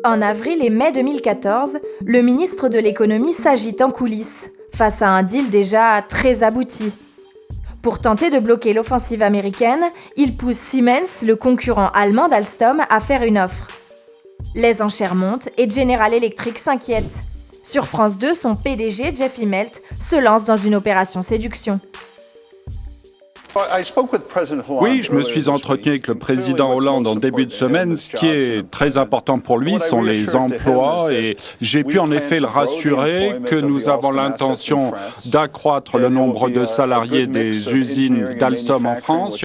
En avril et mai 2014, le ministre de l'économie s'agite en coulisses, face à un deal déjà très abouti. Pour tenter de bloquer l'offensive américaine, il pousse Siemens, le concurrent allemand d'Alstom, à faire une offre. Les enchères montent et General Electric s'inquiète. Sur France 2, son PDG, Jeff Immelt, se lance dans une opération séduction. Oui, je me suis entretenu avec le président Hollande en début de semaine. Ce qui est très important pour lui sont les emplois et j'ai pu en effet le rassurer que nous avons l'intention d'accroître le nombre de salariés des usines d'Alstom en France.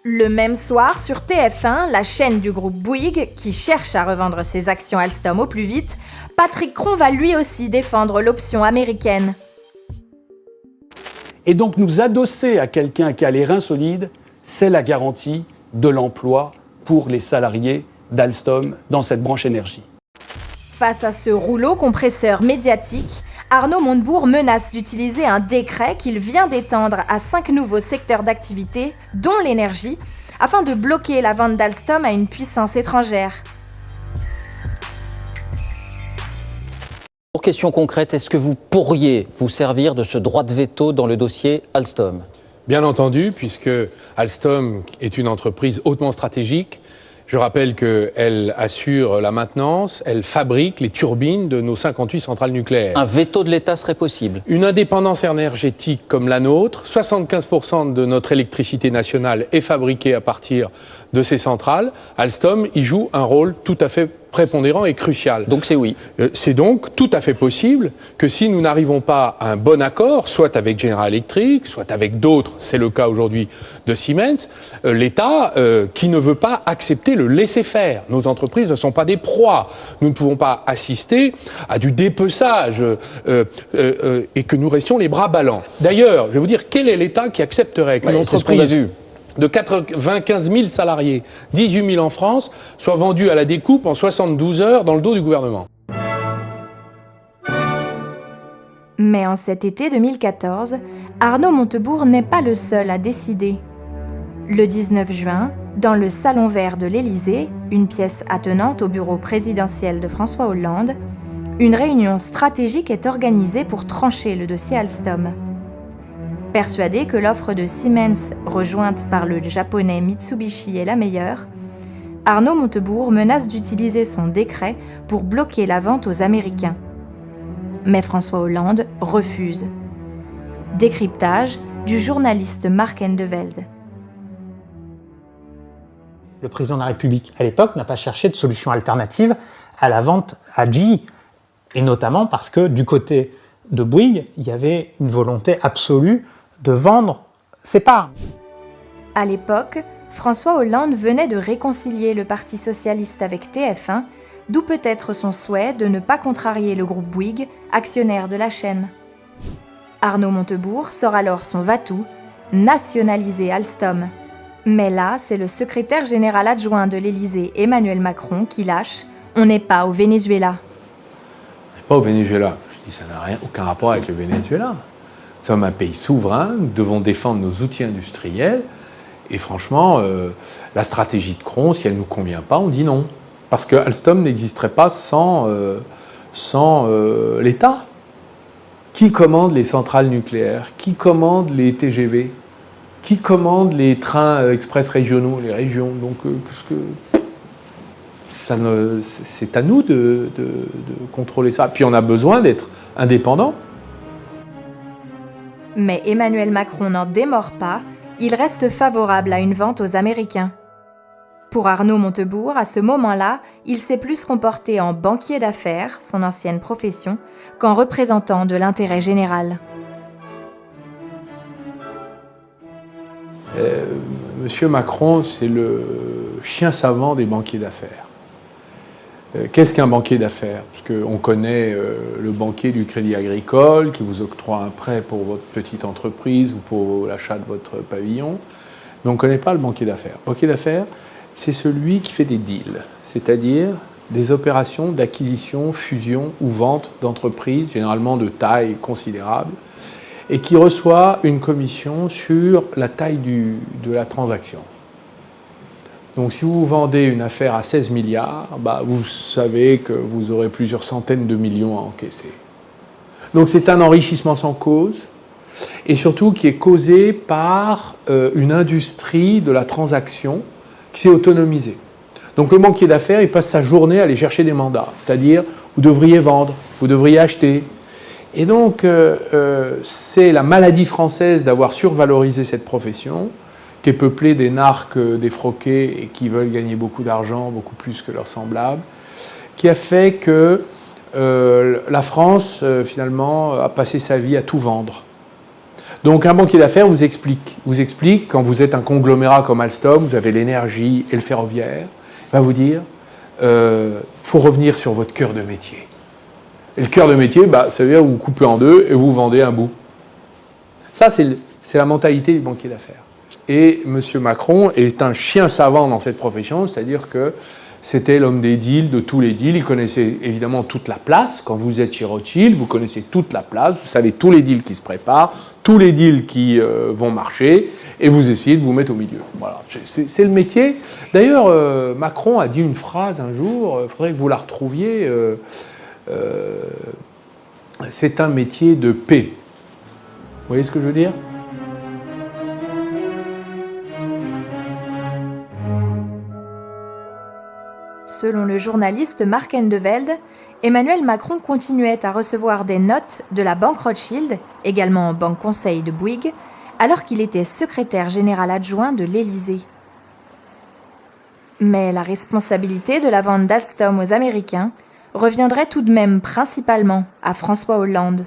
Le même soir, sur TF1, la chaîne du groupe Bouygues, qui cherche à revendre ses actions Alstom au plus vite, Patrick Cron va lui aussi défendre l'option américaine. Et donc nous adosser à quelqu'un qui a les reins solides, c'est la garantie de l'emploi pour les salariés d'Alstom dans cette branche énergie. Face à ce rouleau compresseur médiatique, Arnaud Montebourg menace d'utiliser un décret qu'il vient d'étendre à 5 nouveaux secteurs d'activité, dont l'énergie, afin de bloquer la vente d'Alstom à une puissance étrangère. Pour question concrète, est-ce que vous pourriez vous servir de ce droit de veto dans le dossier Alstom ? Bien entendu, puisque Alstom est une entreprise hautement stratégique. Je rappelle qu'elle assure la maintenance, elle fabrique les turbines de nos 58 centrales nucléaires. Un veto de l'État serait possible ? Une indépendance énergétique comme la nôtre, 75% de notre électricité nationale est fabriquée à partir de ces centrales. Alstom y joue un rôle tout à fait prépondérant et crucial. Donc c'est oui. C'est donc tout à fait possible que si nous n'arrivons pas à un bon accord, soit avec General Electric, soit avec d'autres, c'est le cas aujourd'hui de Siemens, l'État qui ne veut pas accepter le laisser-faire. Nos entreprises ne sont pas des proies. Nous ne pouvons pas assister à du dépeçage et que nous restions les bras ballants. D'ailleurs, je vais vous dire, quel est l'État qui accepterait qu'une entreprise de 95 000 salariés, 18 000 en France, soit vendue à la découpe en 72 heures dans le dos du gouvernement. Mais en cet été 2014, Arnaud Montebourg n'est pas le seul à décider. Le 19 juin, dans le Salon Vert de l'Élysée, une pièce attenante au bureau présidentiel de François Hollande, une réunion stratégique est organisée pour trancher le dossier Alstom. Persuadé que l'offre de Siemens, rejointe par le japonais Mitsubishi, est la meilleure, Arnaud Montebourg menace d'utiliser son décret pour bloquer la vente aux Américains. Mais François Hollande refuse. Décryptage du journaliste Marc Endevelde. Le président de la République, à l'époque, n'a pas cherché de solution alternative à la vente à GE. Et notamment parce que du côté de Bouygues, il y avait une volonté absolue de vendre ses parts. À l'époque, François Hollande venait de réconcilier le Parti socialiste avec TF1, d'où peut-être son souhait de ne pas contrarier le groupe Bouygues, actionnaire de la chaîne. Arnaud Montebourg sort alors son va-tout, nationaliser Alstom. Mais là, c'est le secrétaire général adjoint de l'Élysée, Emmanuel Macron, qui lâche « On n'est pas au Venezuela ». On n'est pas au Venezuela. Je dis ça n'a aucun rapport avec le Venezuela. Nous sommes un pays souverain, nous devons défendre nos outils industriels. Et franchement, la stratégie de Cron, si elle ne nous convient pas, on dit non. Parce que Alstom n'existerait pas sans l'État. Qui commande les centrales nucléaires? Qui commande les TGV? Qui commande les trains express régionaux, les régions? Donc, c'est à nous de contrôler ça. Puis on a besoin d'être indépendant. Mais Emmanuel Macron n'en démord pas, il reste favorable à une vente aux Américains. Pour Arnaud Montebourg, à ce moment-là, il s'est plus comporté en banquier d'affaires, son ancienne profession, qu'en représentant de l'intérêt général. Monsieur Macron, c'est le chien savant des banquiers d'affaires. Qu'est-ce qu'un banquier d'affaires? Parce qu'on connaît le banquier du Crédit Agricole qui vous octroie un prêt pour votre petite entreprise ou pour l'achat de votre pavillon, mais on ne connaît pas le banquier d'affaires. Le banquier d'affaires, c'est celui qui fait des deals, c'est-à-dire des opérations d'acquisition, fusion ou vente d'entreprises, généralement de taille considérable, et qui reçoit une commission sur la taille de la transaction. Donc si vous vendez une affaire à 16 milliards, bah, vous savez que vous aurez plusieurs centaines de millions à encaisser. Donc c'est un enrichissement sans cause, et surtout qui est causé par une industrie de la transaction qui s'est autonomisée. Donc le banquier d'affaires, il passe sa journée à aller chercher des mandats, c'est-à-dire vous devriez vendre, vous devriez acheter. Et donc c'est la maladie française d'avoir survalorisé cette profession, qui est peuplée des narcs défroqués et qui veulent gagner beaucoup d'argent, beaucoup plus que leurs semblables, qui a fait que la France, finalement, a passé sa vie à tout vendre. Donc un banquier d'affaires vous explique, quand vous êtes un conglomérat comme Alstom, vous avez l'énergie et le ferroviaire, il va vous dire, faut revenir sur votre cœur de métier. Et le cœur de métier, bah, ça veut dire que vous coupez en deux et vous vendez un bout. Ça, c'est la mentalité du banquier d'affaires. Et M. Macron est un chien savant dans cette profession, c'est-à-dire que c'était l'homme des deals, de tous les deals. Il connaissait évidemment toute la place. Quand vous êtes chez Rothschild, vous connaissez toute la place. Vous savez tous les deals qui se préparent, tous les deals qui vont marcher, et vous essayez de vous mettre au milieu. Voilà, c'est le métier. D'ailleurs, Macron a dit une phrase un jour, il faudrait que vous la retrouviez, c'est un métier de paix. Vous voyez ce que je veux dire ? Selon le journaliste Mark Endeveld, Emmanuel Macron continuait à recevoir des notes de la banque Rothschild, également banque conseil de Bouygues, alors qu'il était secrétaire général adjoint de l'Élysée. Mais la responsabilité de la vente d'Alstom aux Américains reviendrait tout de même principalement à François Hollande.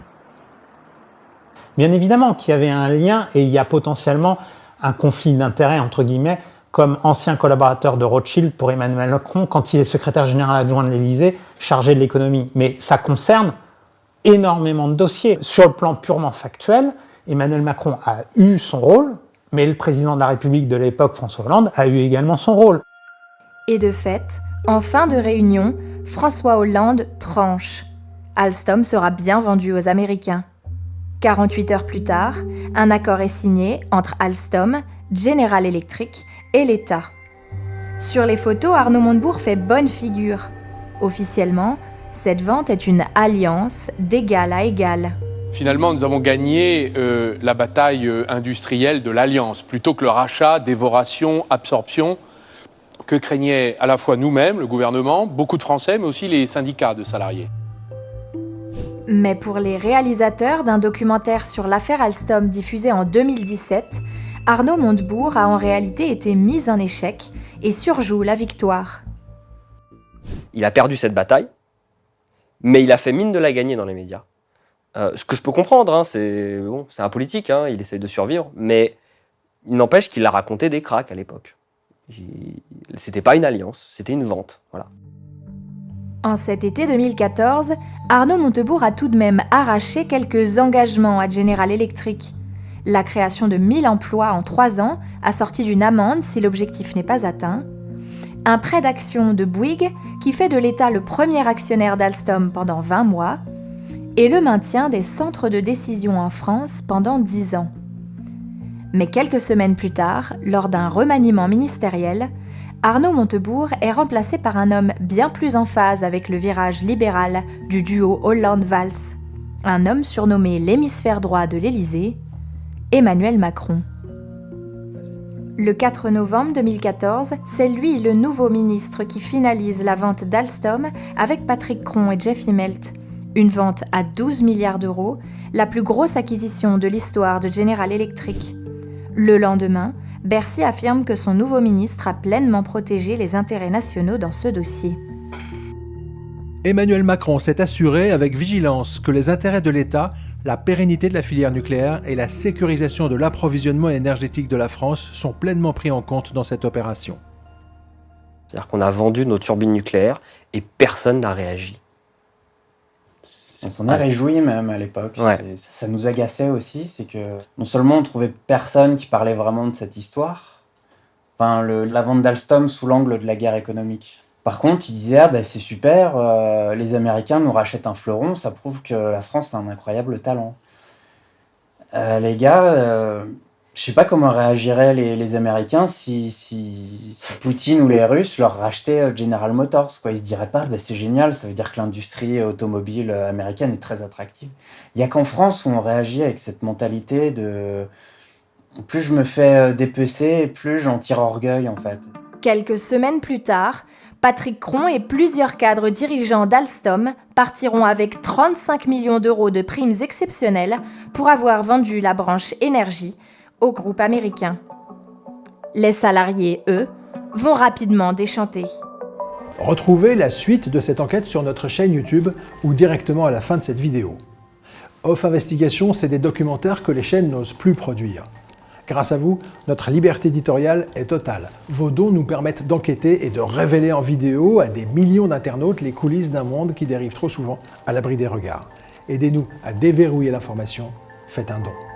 Bien évidemment qu'il y avait un lien et il y a potentiellement un conflit d'intérêts, entre guillemets, comme ancien collaborateur de Rothschild pour Emmanuel Macron quand il est secrétaire général adjoint de l'Élysée, chargé de l'économie. Mais ça concerne énormément de dossiers. Sur le plan purement factuel, Emmanuel Macron a eu son rôle, mais le président de la République de l'époque, François Hollande, a eu également son rôle. Et de fait, en fin de réunion, François Hollande tranche. Alstom sera bien vendu aux Américains. 48 heures plus tard, un accord est signé entre Alstom, General Electric et l'État. Sur les photos, Arnaud Montebourg fait bonne figure. Officiellement, cette vente est une alliance d'égal à égal. Finalement, nous avons gagné la bataille industrielle de l'alliance, plutôt que le rachat, dévoration, absorption, que craignaient à la fois nous-mêmes, le gouvernement, beaucoup de Français, mais aussi les syndicats de salariés. Mais pour les réalisateurs d'un documentaire sur l'affaire Alstom diffusé en 2017, Arnaud Montebourg a en réalité été mis en échec et surjoue la victoire. Il a perdu cette bataille, mais il a fait mine de la gagner dans les médias. Ce que je peux comprendre, hein, c'est un politique, hein, il essaye de survivre, mais il n'empêche qu'il a raconté des cracks à l'époque. C'était pas une alliance, c'était une vente. Voilà. En cet été 2014, Arnaud Montebourg a tout de même arraché quelques engagements à General Electric. La création de 1000 emplois en 3 ans, assortie d'une amende si l'objectif n'est pas atteint. Un prêt d'action de Bouygues qui fait de l'État le premier actionnaire d'Alstom pendant 20 mois. Et le maintien des centres de décision en France pendant 10 ans. Mais quelques semaines plus tard, lors d'un remaniement ministériel, Arnaud Montebourg est remplacé par un homme bien plus en phase avec le virage libéral du duo Hollande-Valls. Un homme surnommé l'hémisphère droit de l'Élysée, Emmanuel Macron. Le 4 novembre 2014, c'est lui le nouveau ministre qui finalise la vente d'Alstom avec Patrick Cron et Jeff Immelt. Une vente à 12 milliards d'euros, la plus grosse acquisition de l'histoire de General Electric. Le lendemain, Bercy affirme que son nouveau ministre a pleinement protégé les intérêts nationaux dans ce dossier. Emmanuel Macron s'est assuré avec vigilance que les intérêts de l'État, la pérennité de la filière nucléaire et la sécurisation de l'approvisionnement énergétique de la France sont pleinement pris en compte dans cette opération. C'est-à-dire qu'on a vendu nos turbines nucléaires et personne n'a réagi. On s'en est réjoui même à l'époque. Ouais. Ça nous agaçait aussi, c'est que non seulement on trouvait personne qui parlait vraiment de cette histoire, enfin la vente d'Alstom sous l'angle de la guerre économique. Par contre, il disait c'est super, les Américains nous rachètent un fleuron, ça prouve que la France a un incroyable talent. Les gars, Je sais pas comment réagiraient les Américains si Poutine ou les Russes leur rachetaient General Motors, quoi. Ils se diraient pas, c'est génial, ça veut dire que l'industrie automobile américaine est très attractive. Il y a qu'en France où on réagit avec cette mentalité de plus je me fais dépecer, plus j'en tire orgueil, en fait. Quelques semaines plus tard, Patrick Cron et plusieurs cadres dirigeants d'Alstom partiront avec 35 millions d'euros de primes exceptionnelles pour avoir vendu la branche énergie au groupe américain. Les salariés, eux, vont rapidement déchanter. Retrouvez la suite de cette enquête sur notre chaîne YouTube ou directement à la fin de cette vidéo. Off Investigation, c'est des documentaires que les chaînes n'osent plus produire. Grâce à vous, notre liberté éditoriale est totale. Vos dons nous permettent d'enquêter et de révéler en vidéo à des millions d'internautes les coulisses d'un monde qui dérive trop souvent à l'abri des regards. Aidez-nous à déverrouiller l'information, faites un don.